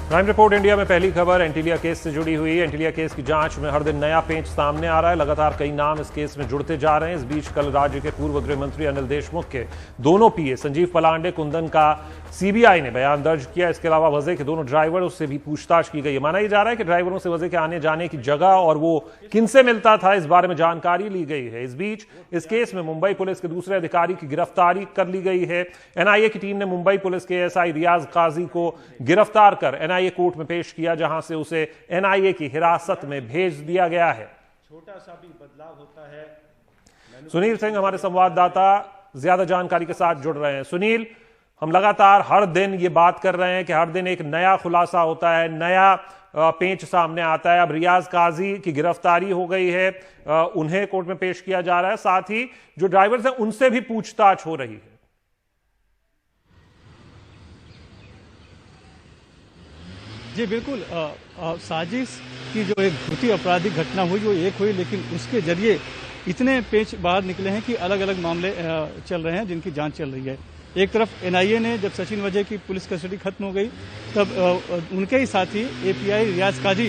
Prime report India में पहली खबर एंटीलिया केस से जुड़ी हुई। एंटीलिया केस की जांच में हर दिन नया पेंच सामने आ रहा है। लगातार कई नाम इस केस में जुड़ते जा रहे हैं। इस बीच कल राज्य के पूर्व गृह मंत्री अनिल देशमुख के दोनों पीए संजीव पलांडे, कुंदन का सीबीआई ने बयान दर्ज किया। इसके अलावा वजह के दोनों ड्राइवरों से भी पूछताछ की गई है। माना जा रहा है कि ड्राइवरों से वजह के आने जाने की जगह और वो किनसे मिलता था, इस बारे में जानकारी ली गई है। इस बीच इस केस में मुंबई पुलिस के दूसरे अधिकारी की गिरफ्तारी कर ली गई है। एनआईए की टीम ने मुंबई पुलिस के एएसआई रियाज काजी को गिरफ्तार कर एनआईए कोर्ट में पेश किया, जहां से उसे एनआईए की हिरासत में भेज दिया गया है। छोटा सा भी बदलाव होता है। सुनील सिंह हमारे संवाददाता ज्यादा जानकारी के साथ जुड़ रहे हैं। सुनील, हम लगातार हर दिन ये बात कर रहे हैं कि हर दिन एक नया खुलासा होता है, नया पेंच सामने आता है। अब रियाज काजी की गिरफ्तारी हो गई है, उन्हें कोर्ट में पेश किया जा रहा है। साथ ही जो ड्राइवर्स हैं उनसे भी पूछताछ हो रही है। जी बिल्कुल, साजिश की जो एक भूती आपराधिक घटना हुई वो एक हुई, लेकिन उसके जरिए इतने पेच बाहर निकले हैं कि अलग अलग मामले चल रहे हैं जिनकी जांच चल रही है। एक तरफ एनआईए ने जब सचिन वजह की पुलिस कस्टडी खत्म हो गई तब उनके ही साथी एपीआई रियाज काजी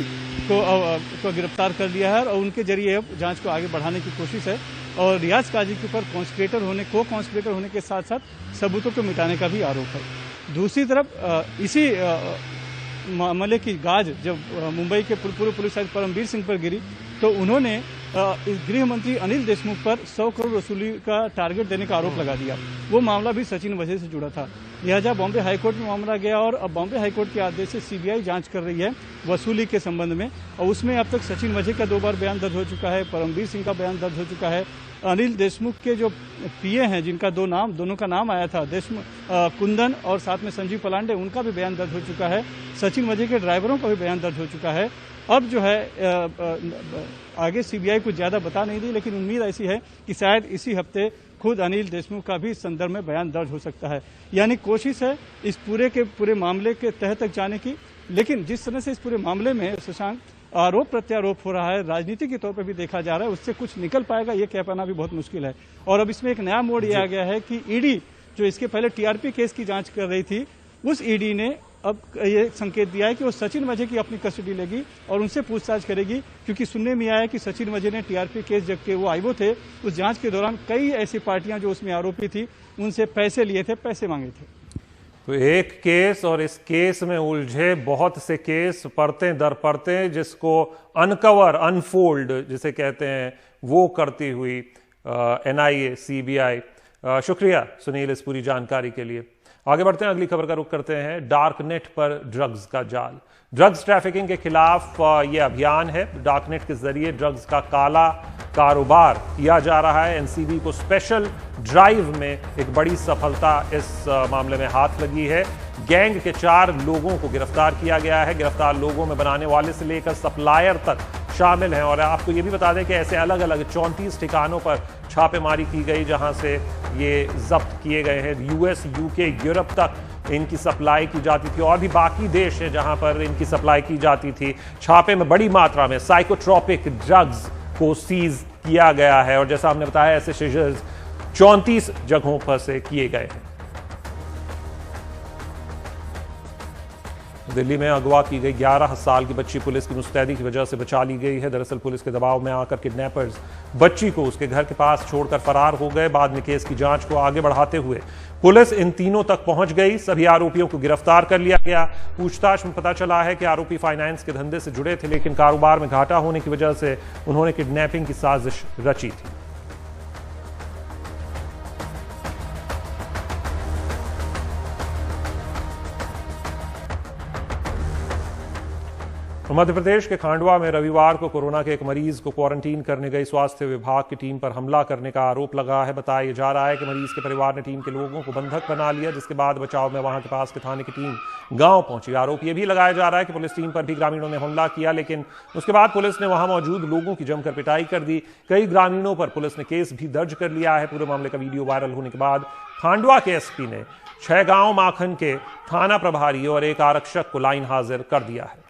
को गिरफ्तार कर लिया है और उनके जरिए अब जांच को आगे बढ़ाने की कोशिश है। और रियाज काजी के ऊपर को कॉन्स्पिरेटर होने के साथ साथ सबूतों को मिटाने का भी आरोप है। दूसरी तरफ इसी मामले की गाज जब मुंबई के पूर्व पुलिस आयुक्त परमवीर सिंह पर गिरी तो उन्होंने गृह मंत्री अनिल देशमुख पर 100 करोड़ वसूली का टारगेट देने का आरोप लगा दिया। वो मामला भी सचिन वजह से जुड़ा था, लिहाजा बॉम्बे हाईकोर्ट में मामला गया और अब बॉम्बे हाईकोर्ट के आदेश से सीबीआई जांच कर रही है वसूली के संबंध में। और उसमें अब तक सचिन वजह का 2 बार बयान दर्ज हो चुका है, परमवीर सिंह का बयान दर्ज हो चुका है। अनिल देशमुख के जो पीए हैं जिनका दोनों का नाम आया था, कुंदन और साथ में संजीव पलांडे, उनका भी बयान दर्ज हो चुका है। सचिन वजह के ड्राइवरों का भी बयान दर्ज हो चुका है। अब जो है आगे सीबीआई कुछ ज्यादा बता नहीं दी, लेकिन उम्मीद ऐसी है कि शायद इसी हफ्ते खुद अनिल देशमुख का भी इस संदर्भ में बयान दर्ज हो सकता है। यानी कोशिश है इस पूरे मामले के तह तक जाने की। लेकिन जिस तरह से इस पूरे मामले में शशांक आरोप प्रत्यारोप हो रहा है, राजनीति के तौर पर भी देखा जा रहा है, उससे कुछ निकल पाएगा ये कह पाना भी बहुत मुश्किल है। और अब इसमें एक नया मोड़ ये आ गया है कि ईडी जो इसके पहले टीआरपी केस की जांच कर रही थी, उस ईडी ने अब ये संकेत दिया है कि वो सचिन वजह की अपनी कस्टडी लेगी और उनसे पूछताछ करेगी, क्योंकि सुनने में आया है कि सचिन वजह ने टीआरपी केस जबकि वो आईओ थे, उस जांच के दौरान कई ऐसी पार्टियां जो उसमें आरोपी थी उनसे पैसे लिए थे, पैसे मांगे थे। तो एक केस और इस केस में उलझे बहुत से केस परतें दर परतें, जिसको अनकवर अनफोल्ड जिसे कहते हैं वो करती हुई एनआईए सीबीआई। शुक्रिया सुनील इस पूरी जानकारी के लिए। आगे बढ़ते हैं, अगली खबर का रुख करते हैं। डार्कनेट पर ड्रग्स का जाल। ड्रग्स ट्रैफिकिंग के खिलाफ यह अभियान है। डार्कनेट के जरिए ड्रग्स का काला कारोबार किया जा रहा है। एनसीबी को स्पेशल ड्राइव में एक बड़ी सफलता इस मामले में हाथ लगी है। गैंग के 4 लोगों को गिरफ्तार किया गया है। गिरफ्तार लोगों में बनाने वाले से लेकर सप्लायर तक शामिल हैं। और आपको ये भी बता दें कि ऐसे अलग अलग 34 ठिकानों पर छापेमारी की गई, जहां से ये जब्त किए गए हैं। यूएस, यूके, यूरोप तक इनकी सप्लाई की जाती थी और भी बाकी देश है जहां पर इनकी सप्लाई की जाती थी। छापे में बड़ी मात्रा में साइकोट्रोपिक ड्रग्स को सीज किया गया है और जैसा हमने बताया ऐसे सीजर्स 34 जगहों पर से किए गए हैं। दिल्ली में अगवा की गई 11 साल की बच्ची पुलिस की मुस्तैदी की वजह से बचा ली गई है। दरअसल पुलिस के दबाव में आकर किडनैपर्स बच्ची को उसके घर के पास छोड़कर फरार हो गए। बाद में केस की जांच को आगे बढ़ाते हुए पुलिस इन तीनों तक पहुंच गई। सभी आरोपियों को गिरफ्तार कर लिया गया। पूछताछ में पता चला है कि आरोपी फाइनेंस के धंधे से जुड़े थे, लेकिन कारोबार में घाटा होने की वजह से उन्होंने किडनैपिंग की साजिश रची थी। मध्य प्रदेश के खांडवा में रविवार को कोरोना के एक मरीज को क्वारंटीन करने गई स्वास्थ्य विभाग की टीम पर हमला करने का आरोप लगा है। बताया जा रहा है कि मरीज के परिवार ने टीम के लोगों को बंधक बना लिया, जिसके बाद बचाव में वहां के पास के थाने की टीम गांव पहुंची। आरोप यह भी लगाया जा रहा है कि पुलिस टीम पर भी ग्रामीणों ने हमला किया, लेकिन उसके बाद पुलिस ने वहां मौजूद लोगों की जमकर पिटाई कर दी। कई ग्रामीणों पर पुलिस ने केस भी दर्ज कर लिया है। पूरे मामले का वीडियो वायरल होने के बाद खांडवा के एसपी ने 6 गांव माखन के थाना प्रभारी और एक आरक्षक को लाइन हाजिर कर दिया है।